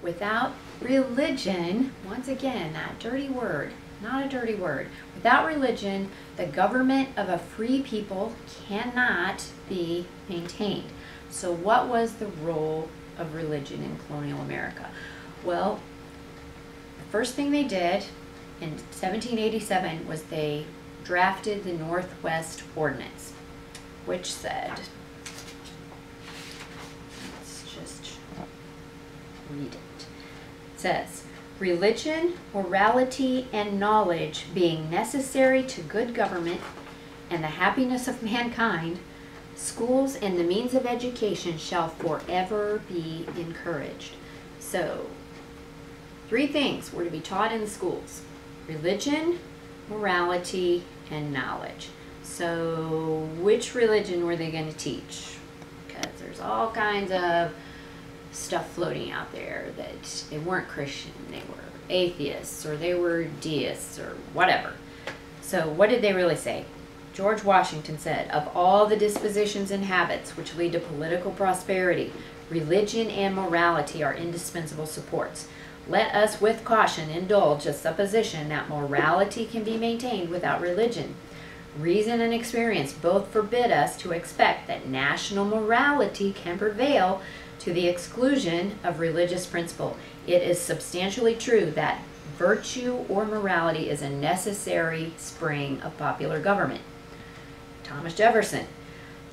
without religion, once again, that dirty word, not a dirty word, without religion, the government of a free people cannot be maintained. So what was the role of religion in colonial America? Well, the first thing they did in 1787 was they drafted the Northwest Ordinance, which said, let's just read it. It says, religion, morality, and knowledge being necessary to good government and the happiness of mankind, schools and the means of education shall forever be encouraged. So, 3 things were to be taught in the schools: religion, morality, and knowledge. So, which religion were they going to teach? Because there's all kinds of stuff floating out there that they weren't Christian, they were atheists, or they were deists, or whatever. So, what did they really say? George Washington said, of all the dispositions and habits which lead to political prosperity, religion and morality are indispensable supports. Let us with caution indulge a supposition that morality can be maintained without religion. Reason and experience both forbid us to expect that national morality can prevail to the exclusion of religious principle. It is substantially true that virtue or morality is a necessary spring of popular government. Thomas Jefferson.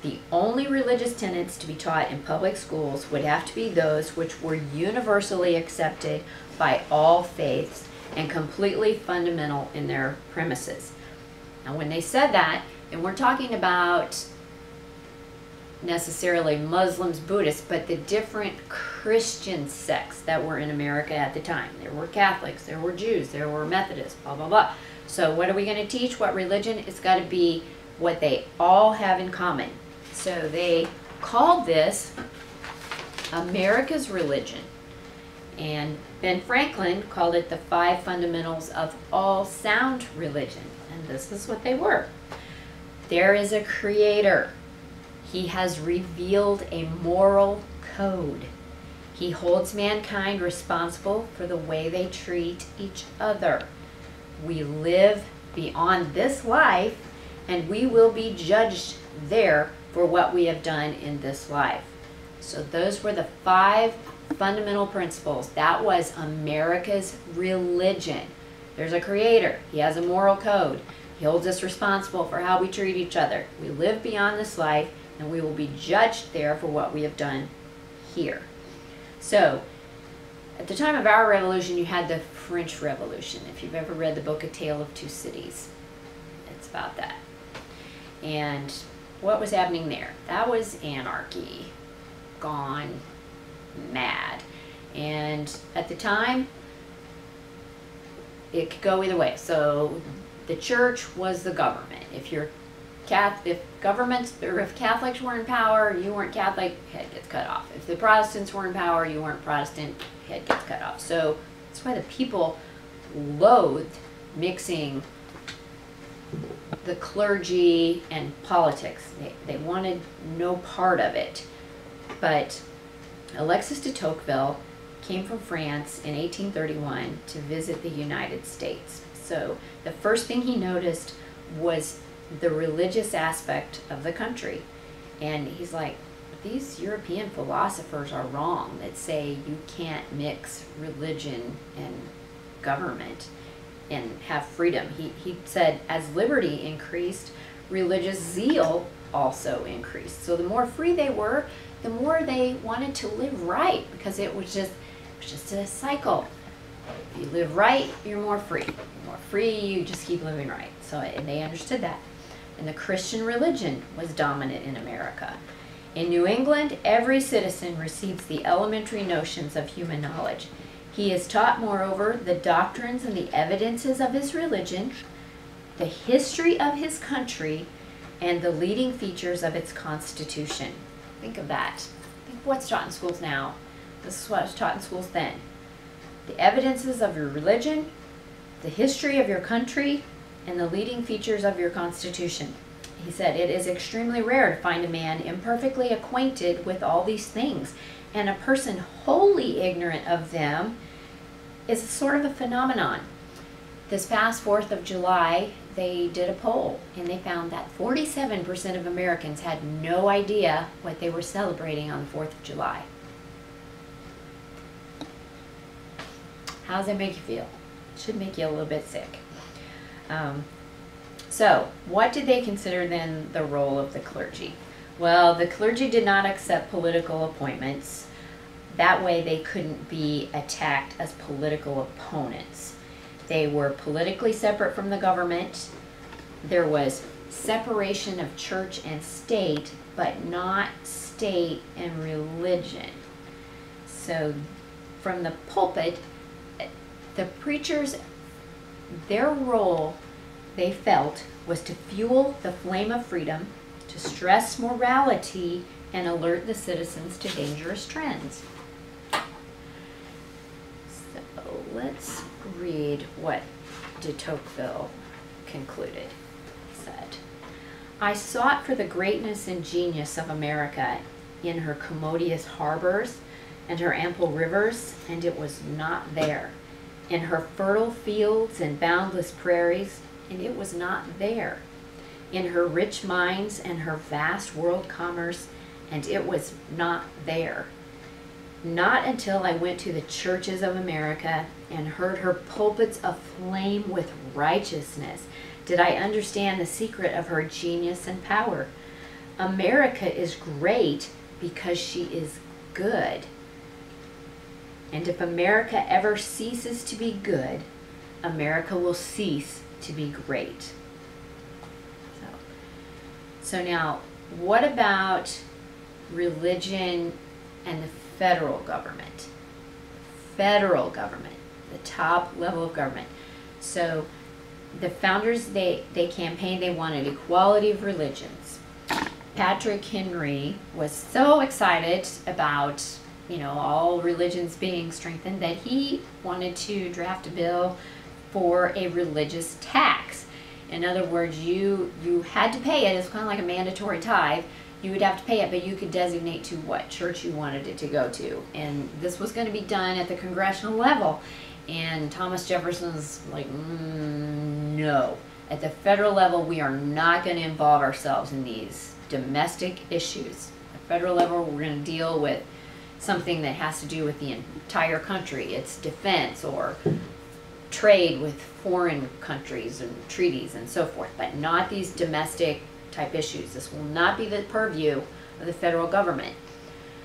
The only religious tenets to be taught in public schools would have to be those which were universally accepted by all faiths and completely fundamental in their premises. Now, when they said that, they weren't talking about necessarily Muslims, Buddhists, but the different Christian sects that were in America at the time. There were Catholics, there were Jews, there were Methodists, blah, blah, blah. So what are we going to teach? What religion? It's got to be what they all have in common. So they called this America's religion. And Ben Franklin called it the 5 fundamentals of all sound religion. And this is what they were. There is a creator. He has revealed a moral code. He holds mankind responsible for the way they treat each other. We live beyond this life, and we will be judged there for what we have done in this life. So those were the 5 fundamental principles. That was America's religion. There's a creator. He has a moral code. He holds us responsible for how we treat each other. We live beyond this life, and we will be judged there for what we have done here. So, at the time of our revolution, you had the French Revolution. If you've ever read the book A Tale of Two Cities, it's about that. And what was happening there? That was anarchy, gone mad. And at the time, it could go either way. So the church was the government. If Catholics were in power, you weren't Catholic, head gets cut off. If the Protestants were in power, you weren't Protestant, head gets cut off. So that's why the people loathed mixing the clergy and politics. They wanted no part of it. But Alexis de Tocqueville came from France in 1831 to visit the United States. So the first thing he noticed was the religious aspect of the country. And he's like, these European philosophers are wrong that say you can't mix religion and government and have freedom. He said as liberty increased, religious zeal also increased. So the more free they were, the more they wanted to live right, because it was just a cycle. If you live right, you're more free. You're more free, you just keep living right. So, and they understood that. And the Christian religion was dominant in America. In New England, every citizen receives the elementary notions of human knowledge. He is taught, moreover, the doctrines and the evidences of his religion, the history of his country, and the leading features of its constitution. Think of that. Think of what's taught in schools now. This is what was taught in schools then. The evidences of your religion, the history of your country, and the leading features of your constitution. he said, it is extremely rare to find a man imperfectly acquainted with all these things, and a person wholly ignorant of them is sort of a phenomenon. This past 4th of July, they did a poll, and they found that 47% of Americans had no idea what they were celebrating on the 4th of July. How does that make you feel? It should make you a little bit sick. So, what did they consider then the role of the clergy? Well, the clergy did not accept political appointments. That way they couldn't be attacked as political opponents. They were politically separate from the government. There was separation of church and state, but not state and religion. So, from the pulpit, the preachers, their role, they felt, was to fuel the flame of freedom, to stress morality, and alert the citizens to dangerous trends. So let's read what de Tocqueville concluded. He said, I sought for the greatness and genius of America in her commodious harbors and her ample rivers, and it was not there. In her fertile fields and boundless prairies, and it was not there. In her rich mines and her vast world commerce, and it was not there. Not until I went to the churches of America and heard her pulpits aflame with righteousness did I understand the secret of her genius and power. America is great because she is good. And if America ever ceases to be good, America will cease to be great. So now, what about religion and the federal government? Federal government, the top level of government. So the founders, they campaigned, they wanted equality of religions. Patrick Henry was so excited about all religions being strengthened that he wanted to draft a bill for a religious tax. In other words, you had to pay it. It's kind of like a mandatory tithe. You would have to pay it, but you could designate to what church you wanted it to go to. And this was going to be done at the congressional level. And Thomas Jefferson's like, no. At the federal level, we are not going to involve ourselves in these domestic issues. At the federal level, we're going to deal with something that has to do with the entire country. It's defense or trade with foreign countries and treaties and so forth, but not these domestic type issues. This will not be the purview of the federal government.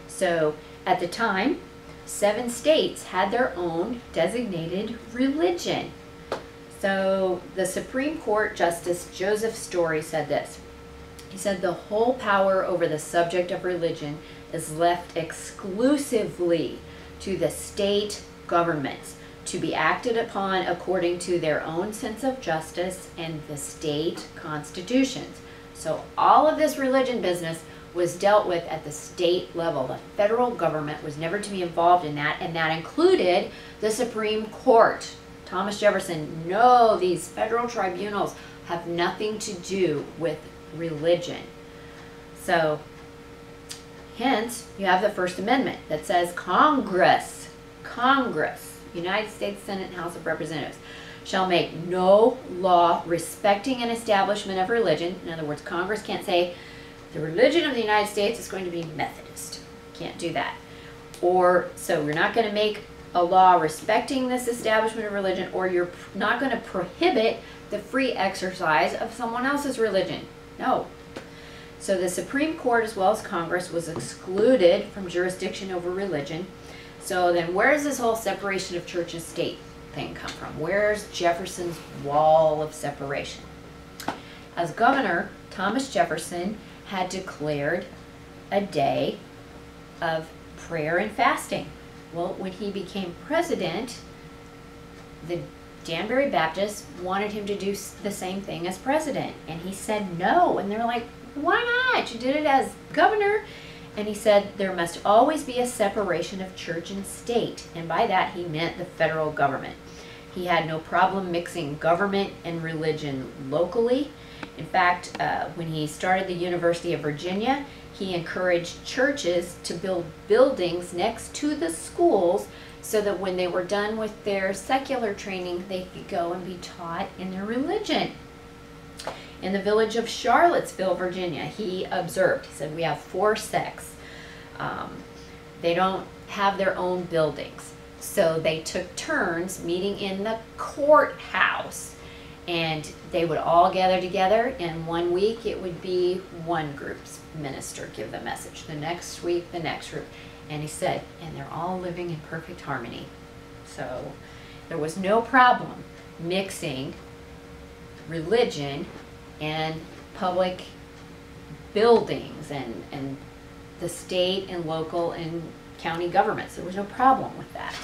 So at the time, 7 states had their own designated religion. So the Supreme Court Justice Joseph Story said this. He said, the whole power over the subject of religion is left exclusively to the state governments to be acted upon according to their own sense of justice and the state constitutions. So all of this religion business was dealt with at the state level. The federal government was never to be involved in that, and that included the Supreme Court. Thomas Jefferson, no, these federal tribunals have nothing to do with religion. So, hence, you have the First Amendment that says Congress, United States Senate and House of Representatives, shall make no law respecting an establishment of religion. In other words, Congress can't say, the religion of the United States is going to be Methodist. Can't do that. Or, so we're not going to make a law respecting this establishment of religion, or you're not going to prohibit the free exercise of someone else's religion. No. So the Supreme Court, as well as Congress, was excluded from jurisdiction over religion. So then where does this whole separation of church and state thing come from? Where's Jefferson's wall of separation? As governor, Thomas Jefferson had declared a day of prayer and fasting. Well, when he became president, the Danbury Baptists wanted him to do the same thing as president. And he said no. And they're like, why not? You did it as governor. And he said there must always be a separation of church and state. And by that he meant the federal government. He had no problem mixing government and religion locally. In fact, when he started the University of Virginia, he encouraged churches to build buildings next to the schools so that when they were done with their secular training, they could go and be taught in their religion. In the village of Charlottesville, Virginia, he observed, he said, we have 4 sects. They don't have their own buildings. So they took turns meeting in the courthouse. And they would all gather together, and 1 week it would be one group's minister give the message. The next week, the next group. And he said, and they're all living in perfect harmony. So there was no problem mixing religion and public buildings and the state and local and county governments. There was no problem with that.